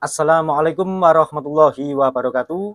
Assalamualaikum warahmatullahi wabarakatuh.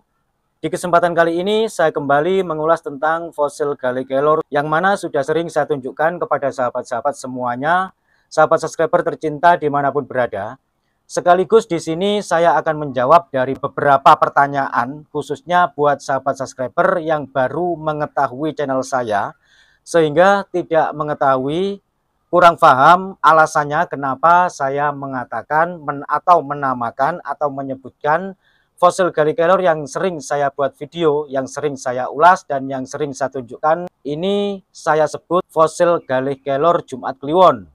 Di kesempatan kali ini saya kembali mengulas tentang fosil Gallic Kelor yang mana sudah sering saya tunjukkan kepada sahabat-sahabat semuanya, sahabat subscriber tercinta dimanapun berada. Sekaligus di sini saya akan menjawab dari beberapa pertanyaan khususnya buat sahabat subscriber yang baru mengetahui channel saya sehingga tidak mengetahui, kurang paham alasannya kenapa saya mengatakan atau menamakan atau menyebutkan fosil Gallic Kelor yang sering saya buat video, yang sering saya ulas dan yang sering saya tunjukkan. Ini saya sebut fosil Gallic Kelor Jumat Kliwon.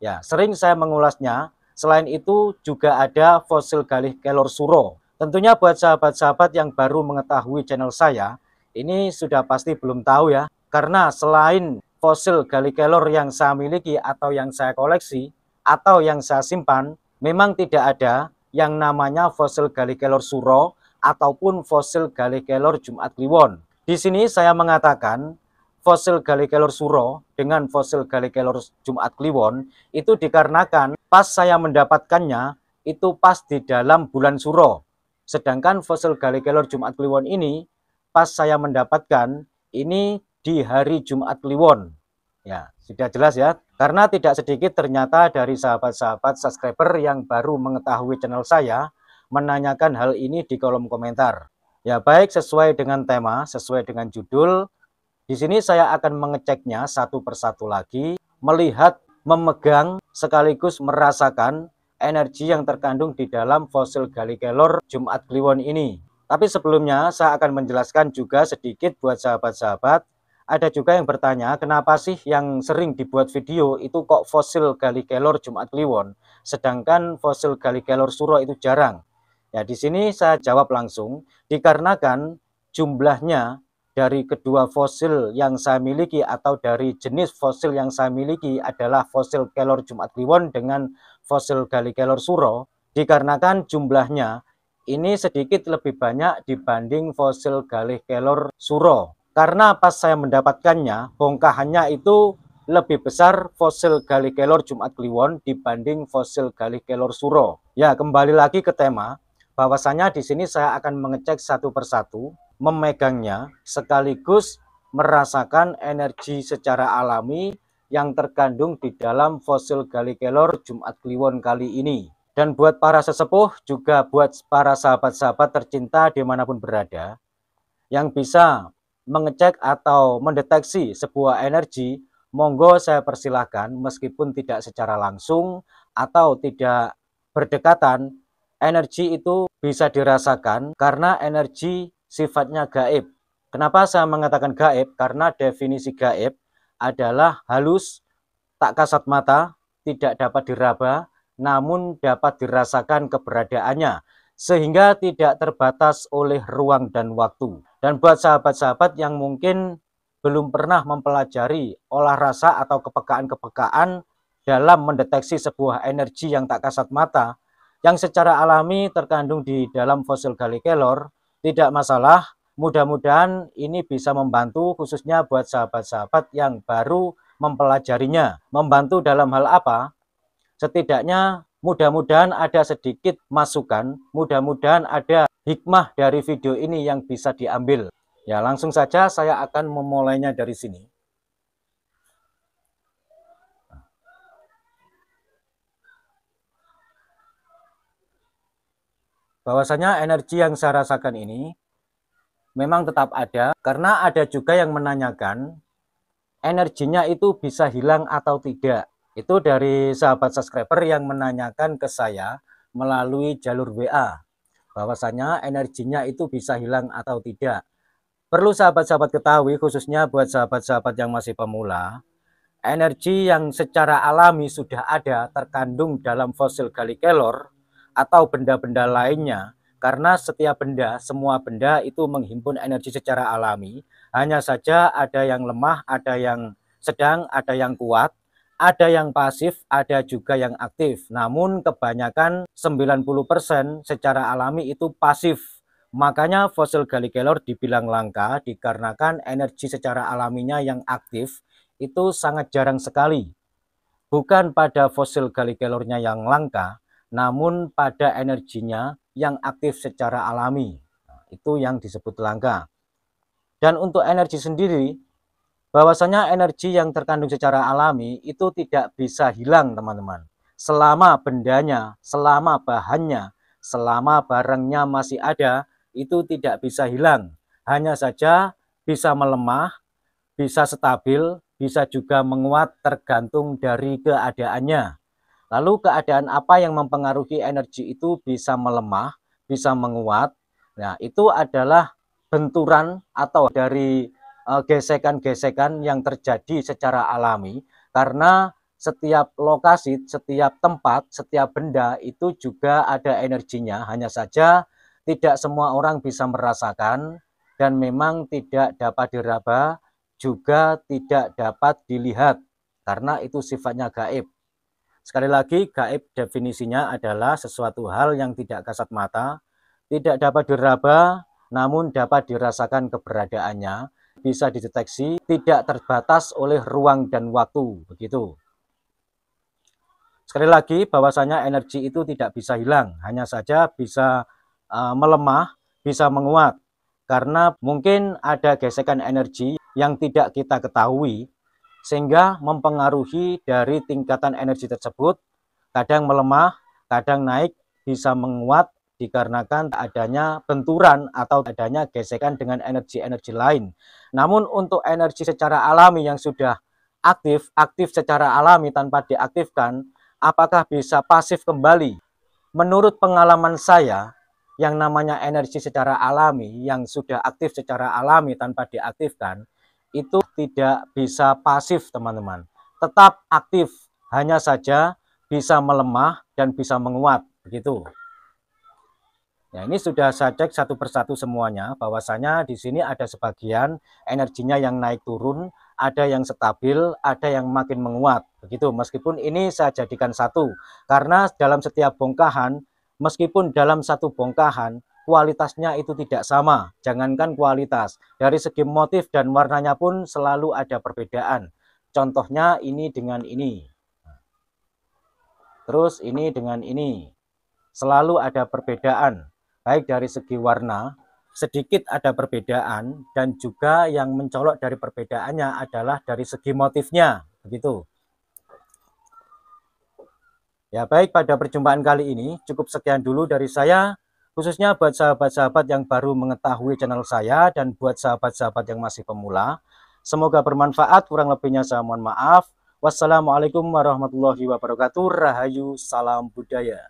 Ya, sering saya mengulasnya. Selain itu juga ada fosil Gallic Kelor Suro. Tentunya buat sahabat-sahabat yang baru mengetahui channel saya, ini sudah pasti belum tahu ya. Karena selain fosil Gallic Kelor yang saya miliki atau yang saya koleksi atau yang saya simpan, memang tidak ada yang namanya fosil Gallic Kelor Suro ataupun fosil Gallic Kelor Jumat Kliwon. Di sini saya mengatakan fosil Gallic Kelor Suro dengan fosil Gallic Kelor Jumat Kliwon itu dikarenakan pas saya mendapatkannya itu pas di dalam bulan Suro. Sedangkan fosil Gallic Kelor Jumat Kliwon ini pas saya mendapatkan ini di hari Jumat Kliwon. Ya, sudah jelas ya. Karena tidak sedikit ternyata dari sahabat-sahabat subscriber yang baru mengetahui channel saya menanyakan hal ini di kolom komentar. Ya, baik, sesuai dengan tema, sesuai dengan judul. Di sini saya akan mengeceknya satu persatu lagi, melihat, memegang, sekaligus merasakan energi yang terkandung di dalam fosil Gallic Kelor Jumat Kliwon ini. Tapi sebelumnya saya akan menjelaskan juga sedikit buat sahabat-sahabat. Ada juga yang bertanya, kenapa sih yang sering dibuat video itu kok fosil Gallic Kelor Jumat Kliwon, sedangkan fosil Gallic Kelor Suro itu jarang? Ya, di sini saya jawab langsung, dikarenakan jumlahnya dari kedua fosil yang saya miliki atau dari jenis fosil yang saya miliki adalah fosil Kelor Jumat Kliwon dengan fosil Gallic Kelor Suro, dikarenakan jumlahnya ini sedikit lebih banyak dibanding fosil Gallic Kelor Suro. Karena pas saya mendapatkannya, bongkahannya itu lebih besar fosil Gallic Kelor Jumat Kliwon dibanding fosil Gallic Kelor Suro. Ya, kembali lagi ke tema, bahwasanya di sini saya akan mengecek satu persatu, memegangnya, sekaligus merasakan energi secara alami yang terkandung di dalam fosil Gallic Kelor Jumat Kliwon kali ini. Dan buat para sesepuh, juga buat para sahabat-sahabat tercinta dimanapun berada, yang bisa mengecek atau mendeteksi sebuah energi, monggo saya persilahkan meskipun tidak secara langsung atau tidak berdekatan, energi itu bisa dirasakan karena energi sifatnya gaib. Kenapa saya mengatakan gaib? Karena definisi gaib adalah halus, tak kasat mata, tidak dapat diraba, namun dapat dirasakan keberadaannya, sehingga tidak terbatas oleh ruang dan waktu. Dan buat sahabat-sahabat yang mungkin belum pernah mempelajari olah rasa atau kepekaan-kepekaan dalam mendeteksi sebuah energi yang tak kasat mata, yang secara alami terkandung di dalam fosil Gallic Kelor, tidak masalah. Mudah-mudahan ini bisa membantu khususnya buat sahabat-sahabat yang baru mempelajarinya. Membantu dalam hal apa? Setidaknya mudah-mudahan ada sedikit masukan, mudah-mudahan ada hikmah dari video ini yang bisa diambil. Ya, langsung saja saya akan memulainya dari sini. Bahwasanya energi yang saya rasakan ini memang tetap ada, karena ada juga yang menanyakan energinya itu bisa hilang atau tidak. Itu dari sahabat subscriber yang menanyakan ke saya melalui jalur WA, bahwasanya energinya itu bisa hilang atau tidak. Perlu sahabat-sahabat ketahui, khususnya buat sahabat-sahabat yang masih pemula, energi yang secara alami sudah ada terkandung dalam fosil Gallic Kelor atau benda-benda lainnya, karena setiap benda, semua benda itu menghimpun energi secara alami. Hanya saja ada yang lemah, ada yang sedang, ada yang kuat, ada yang pasif, ada juga yang aktif. Namun kebanyakan 90% secara alami itu pasif. Makanya fosil Gallic Kelor dibilang langka dikarenakan energi secara alaminya yang aktif itu sangat jarang sekali. Bukan pada fosil Gallic Kelornya yang langka, namun pada energinya yang aktif secara alami. Nah, itu yang disebut langka. Dan untuk energi sendiri, bahwasanya energi yang terkandung secara alami itu tidak bisa hilang, teman-teman. Selama bendanya, selama bahannya, selama barangnya masih ada, itu tidak bisa hilang. Hanya saja bisa melemah, bisa stabil, bisa juga menguat tergantung dari keadaannya. Lalu keadaan apa yang mempengaruhi energi itu bisa melemah, bisa menguat? Nah, itu adalah benturan atau dari gesekan-gesekan yang terjadi secara alami, karena setiap lokasi, setiap tempat, setiap benda itu juga ada energinya, hanya saja tidak semua orang bisa merasakan dan memang tidak dapat diraba, juga tidak dapat dilihat karena itu sifatnya gaib. Sekali lagi, gaib definisinya adalah sesuatu hal yang tidak kasat mata, tidak dapat diraba, namun dapat dirasakan keberadaannya, bisa dideteksi, tidak terbatas oleh ruang dan waktu, begitu. Sekali lagi, bahwasanya energi itu tidak bisa hilang, hanya saja bisa melemah, bisa menguat. Karena mungkin ada gesekan energi yang tidak kita ketahui, sehingga mempengaruhi dari tingkatan energi tersebut, kadang melemah, kadang naik, bisa menguat, dikarenakan adanya benturan atau adanya gesekan dengan energi-energi lain. Namun untuk energi secara alami yang sudah aktif secara alami tanpa diaktifkan, apakah bisa pasif kembali? Menurut pengalaman saya, yang namanya energi secara alami yang sudah aktif secara alami tanpa diaktifkan, itu tidak bisa pasif, teman-teman. Tetap aktif, hanya saja bisa melemah dan bisa menguat, begitu. Ya, ini sudah saya cek satu persatu semuanya, bahwasanya di sini ada sebagian energinya yang naik turun, ada yang stabil, ada yang makin menguat, begitu. Meskipun ini saya jadikan satu, karena dalam setiap bongkahan, meskipun dalam satu bongkahan, kualitasnya itu tidak sama. Jangankan kualitas, dari segi motif dan warnanya pun selalu ada perbedaan. Contohnya ini dengan ini, terus ini dengan ini, selalu ada perbedaan. Baik dari segi warna, sedikit ada perbedaan, dan juga yang mencolok dari perbedaannya adalah dari segi motifnya, begitu. Ya baik, pada perjumpaan kali ini cukup sekian dulu dari saya, khususnya buat sahabat-sahabat yang baru mengetahui channel saya dan buat sahabat-sahabat yang masih pemula. Semoga bermanfaat, kurang lebihnya saya mohon maaf. Wassalamualaikum warahmatullahi wabarakatuh. Rahayu, salam budaya.